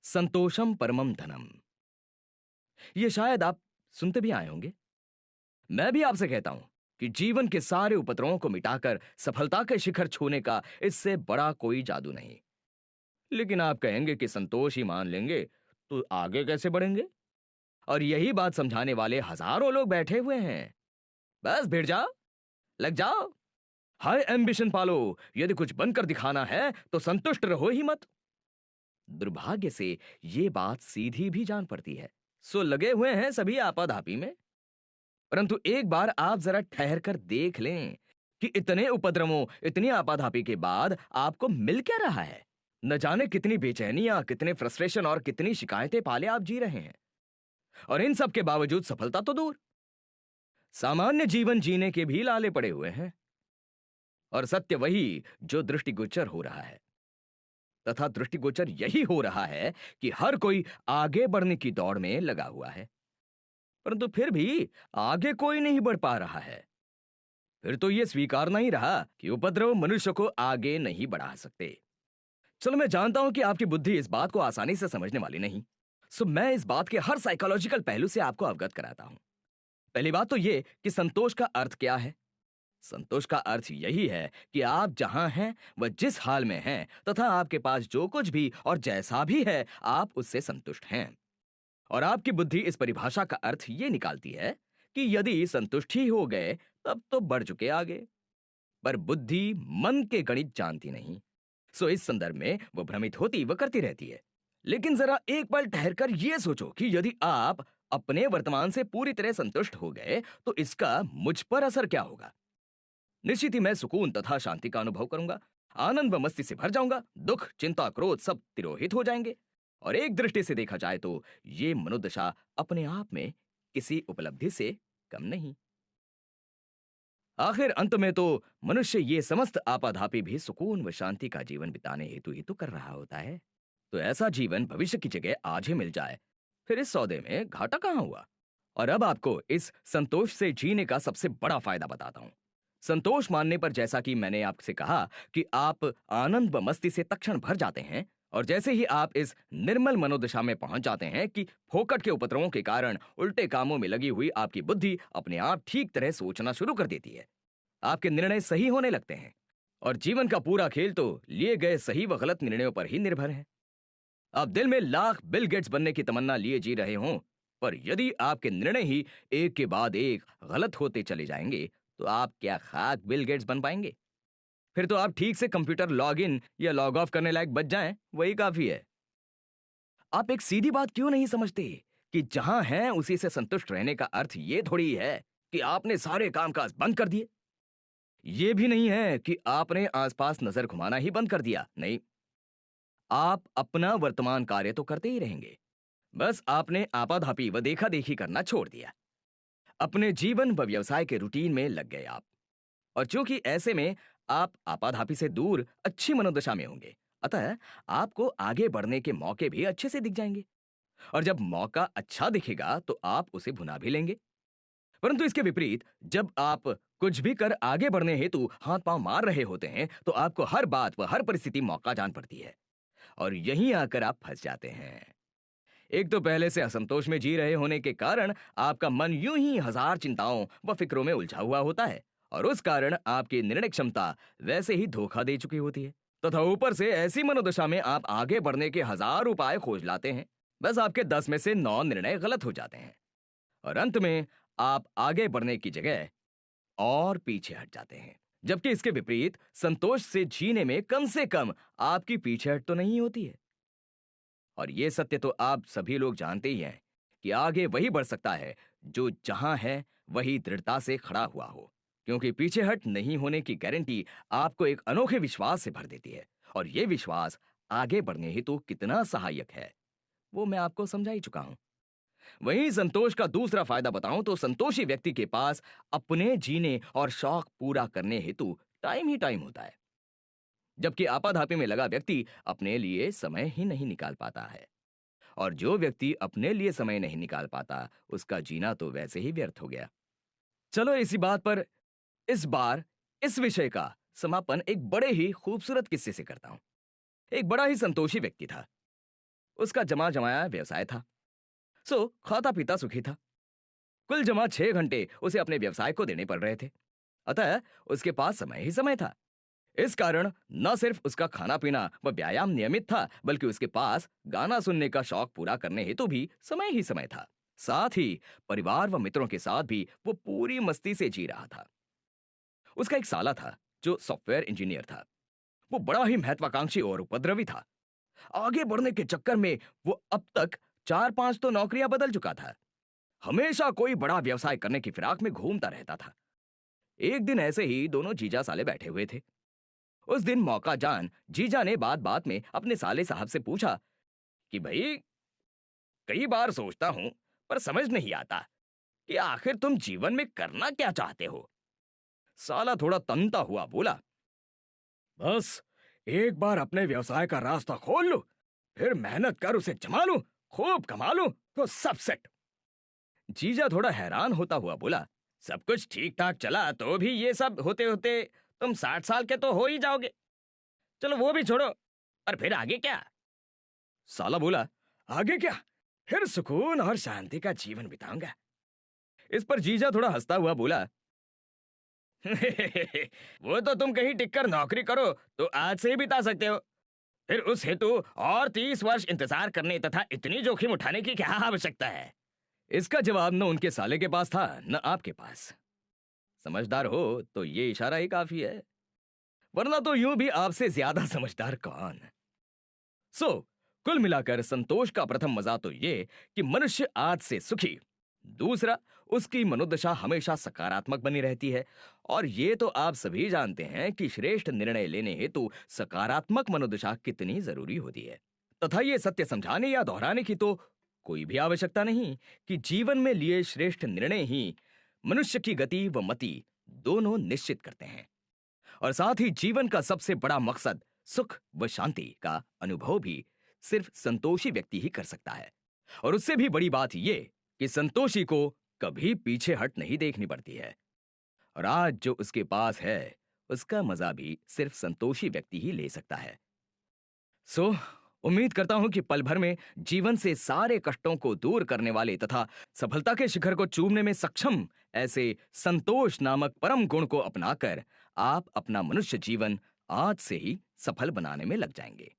संतोषम परमम धनम। ये शायद आप सुनते भी आए होंगे। मैं भी आपसे कहता हूं कि जीवन के सारे उपद्रवों को मिटाकर सफलता के शिखर छूने का इससे बड़ा कोई जादू नहीं। लेकिन आप कहेंगे कि संतोष ही मान लेंगे तो आगे कैसे बढ़ेंगे? और यही बात समझाने वाले हजारों लोग बैठे हुए हैं। बस भिड़ जाओ, लग जाओ, हाई एम्बिशन पालो। यदि कुछ बनकर दिखाना है तो संतुष्ट रहो ही मत। दुर्भाग्य से ये बात सीधी भी जान पड़ती है। सो लगे हुए हैं सभी आपाधापी में। परंतु एक बार आप जरा ठहर कर देख लें कि इतने उपद्रवों, इतनी आपाधापी के बाद आपको मिल क्या रहा है। न जाने कितनी बेचैनियां, कितने फ्रस्ट्रेशन और कितनी शिकायतें पाले आप जी रहे हैं। और इन सब के बावजूद सफलता तो दूर, सामान्य जीवन जीने के भी लाले पड़े हुए हैं। और सत्य वही जो दृष्टिगोचर हो रहा है, तथा दृष्टिगोचर यही हो रहा है कि हर कोई आगे बढ़ने की दौड़ में लगा हुआ है, परंतु फिर भी आगे कोई नहीं बढ़ पा रहा है। फिर तो यह स्वीकारना ही रहा कि उपद्रव मनुष्य को आगे नहीं बढ़ा सकते। चलो, मैं जानता हूं कि आपकी बुद्धि इस बात को आसानी से समझने वाली नहीं। सो मैं इस बात के हर साइकोलॉजिकल पहलू से आपको अवगत कराता हूं। पहली बात तो यह कि संतोष का अर्थ क्या है। संतोष का अर्थ यही है कि आप जहां हैं, वह जिस हाल में हैं, तथा आपके पास जो कुछ भी और जैसा भी है, आप उससे संतुष्ट हैं। और आपकी बुद्धि इस परिभाषा का अर्थ यह निकालती है कि यदि संतुष्ट ही हो गए तब तो बढ़ चुके आगे। पर बुद्धि मन के गणित जानती नहीं। सो इस संदर्भ में वो भ्रमित होती व करती रहती है। लेकिन जरा एक पल ठहरकर यह सोचो कि यदि आप अपने वर्तमान से पूरी तरह संतुष्ट हो गए तो इसका मुझ पर असर क्या होगा। निश्चित ही मैं सुकून तथा शांति का अनुभव करूंगा, आनंद व मस्ती से भर जाऊंगा, दुख, चिंता, क्रोध सब तिरोहित हो जाएंगे। और एक दृष्टि से देखा जाए तो ये मनोदशा अपने आप में किसी उपलब्धि से कम नहीं। आखिर अंत में तो मनुष्य ये समस्त आपाधापी भी सुकून व शांति का जीवन बिताने हेतु ही तो कर रहा होता है। तो ऐसा जीवन भविष्य की जगह आज ही मिल जाए, फिर इस सौदे में घाटा कहां हुआ। और अब आपको इस संतोष से जीने का सबसे बड़ा फायदा बताता हूं। संतोष मानने पर, जैसा कि मैंने आपसे कहा कि आप आनंद व मस्ती से तत्क्षण भर जाते हैं, और जैसे ही आप इस निर्मल मनोदशा में पहुंच जाते हैं कि फोकट के उपद्रवों के कारण उल्टे कामों में लगी हुई आपकी बुद्धि अपने आप ठीक तरह सोचना शुरू कर देती है। आपके निर्णय सही होने लगते हैं, और जीवन का पूरा खेल तो लिए गए सही व गलत निर्णयों पर ही निर्भर है। आप दिल में लाख बिल गेट्स बनने की तमन्ना लिए जी रहे हों, पर यदि आपके निर्णय ही एक के बाद एक गलत होते चले जाएंगे तो आप क्या खाक बिल गेट्स बन पाएंगे। फिर तो आप ठीक से कंप्यूटर लॉग इन या लॉग ऑफ करने लायक बच जाएं, वही काफी है। आप एक सीधी बात क्यों नहीं समझते कि जहां हैं उसी से संतुष्ट रहने का अर्थ ये थोड़ी है कि आपने सारे कामकाज बंद कर दिए। ये भी नहीं है कि आपने आसपास नजर घुमाना ही बंद कर दिया। नहीं, आप अपना वर्तमान कार्य तो करते ही रहेंगे। बस आपने आपाधापी व देखा देखी करना छोड़ दिया। अपने जीवन व व्यवसाय के रूटीन में लग गए आप। और चूंकि ऐसे में आप आपाधापी से दूर अच्छी मनोदशा में होंगे, अतः आपको आगे बढ़ने के मौके भी अच्छे से दिख जाएंगे। और जब मौका अच्छा दिखेगा तो आप उसे भुना भी लेंगे। परंतु इसके विपरीत, जब आप कुछ भी कर आगे बढ़ने हेतु हाथ पांव मार रहे होते हैं तो आपको हर बात व हर परिस्थिति मौका जान पड़ती है, और यहीं आकर आप फंस जाते हैं। एक तो पहले से असंतोष में जी रहे होने के कारण आपका मन यूं ही हजार चिंताओं व फिक्रों में उलझा हुआ होता है, और उस कारण आपकी निर्णय क्षमता वैसे ही धोखा दे चुकी होती है। तथा ऊपर से ऐसी मनोदशा में आप आगे बढ़ने के हजार उपाय खोज लाते हैं, बस आपके 10 में से 9 निर्णय गलत हो जाते हैं, और अंत में आप आगे बढ़ने की जगह और पीछे हट जाते हैं। जबकि इसके विपरीत संतोष से जीने में कम से कम आपकी पीछे हट तो नहीं होती है। और यह सत्य तो आप सभी लोग जानते ही हैं कि आगे वही बढ़ सकता है जो जहां है वही दृढ़ता से खड़ा हुआ हो, क्योंकि पीछे हट नहीं होने की गारंटी आपको एक अनोखे विश्वास से भर देती है, और यह विश्वास आगे बढ़ने हेतु कितना सहायक है वो मैं आपको समझा ही चुका हूं। वहीं संतोष का दूसरा फायदा बताऊं तो संतोषी व्यक्ति के पास अपने जीने और शौक पूरा करने हेतु टाइम ही टाइम होता है, जबकि आपाधापी में लगा व्यक्ति अपने लिए समय ही नहीं निकाल पाता है। और जो व्यक्ति अपने लिए समय नहीं निकाल पाता उसका जीना तो वैसे ही व्यर्थ हो गया। चलो, इसी बात पर इस बार इस विषय का समापन एक बड़े ही खूबसूरत किस्से से करता हूं। एक बड़ा ही संतोषी व्यक्ति था। उसका जमा जमाया व्यवसाय था। सो खाता पीता सुखी था। कुल जमा 6 घंटे उसे अपने व्यवसाय को देने पड़ रहे थे। अतः उसके पास समय ही समय था। इस कारण न सिर्फ उसका खाना पीना व व्यायाम नियमित था, बल्कि उसके पास गाना सुनने का शौक पूरा करने हेतु भी समय ही समय था। साथ ही परिवार व मित्रों के साथ भी वो पूरी मस्ती से जी रहा था। उसका एक साला था जो सॉफ्टवेयर इंजीनियर था। वो बड़ा ही महत्वाकांक्षी और उपद्रवी था। आगे बढ़ने के चक्कर में वो अब तक 4-5 तो नौकरियां बदल चुका था। हमेशा कोई बड़ा व्यवसाय करने की फिराक में घूमता रहता था। एक दिन ऐसे ही दोनों जीजा साले बैठे हुए थे। उस दिन मौका जान जीजा ने बात बात में अपने साले साहब से पूछा कि भाई, कई बार सोचता हूं पर समझ नहीं आता कि आखिर तुम जीवन में करना क्या चाहते हो। साला थोड़ा तनता हुआ बोला, बस एक बार अपने व्यवसाय का रास्ता खोल लो, फिर मेहनत कर उसे जमा लो, खूब कमा लो तो सब सेट। जीजा थोड़ा हैरान होता हुआ बोला, सब कुछ ठीक ठाक चला तो भी ये सब होते होते तुम 60 साल के तो हो ही जाओगे। चलो वो भी छोड़ो, और फिर आगे क्या? साला बोला, आगे क्या, फिर सुकून और शांति का जीवन बिताऊंगा। इस पर जीजा थोड़ा हंसता हुआ बोला, वो तो तुम कहीं टिककर नौकरी करो तो आज से ही बिता सकते हो। फिर उस हेतु और 30 वर्ष इंतजार करने तथा इतनी जोखिम उठाने की क्या आवश्यकता है? इसका जवाब न उनके साले के पास था न आपके पास। समझदार हो तो ये इशारा ही काफी है, वरना तो यूं भी आपसे ज्यादा समझदार कौन। सो कुल मिलाकर संतोष का प्रथम मजा तो ये कि मनुष्य आज से सुखी। दूसरा, उसकी मनोदशा हमेशा सकारात्मक बनी रहती है। और ये तो आप सभी जानते हैं कि श्रेष्ठ निर्णय लेने हेतु सकारात्मक मनोदशा कितनी जरूरी होती है। तथा ये सत्य समझाने या दोहराने की तो कोई भी आवश्यकता नहीं कि जीवन में लिए श्रेष्ठ निर्णय ही मनुष्य की गति व मति दोनों निश्चित करते हैं। और साथ ही जीवन का सबसे बड़ा मकसद सुख व शांति का अनुभव भी सिर्फ संतोषी व्यक्ति ही कर सकता है। और उससे भी बड़ी बात यह कि संतोषी को कभी पीछे हट नहीं देखनी पड़ती है। और आज जो उसके पास है उसका मजा भी सिर्फ संतोषी व्यक्ति ही ले सकता है। सो उम्मीद करता हूं कि पल भर में जीवन से सारे कष्टों को दूर करने वाले तथा सफलता के शिखर को चूमने में सक्षम ऐसे संतोष नामक परम गुण को अपनाकर आप अपना मनुष्य जीवन आज से ही सफल बनाने में लग जाएंगे।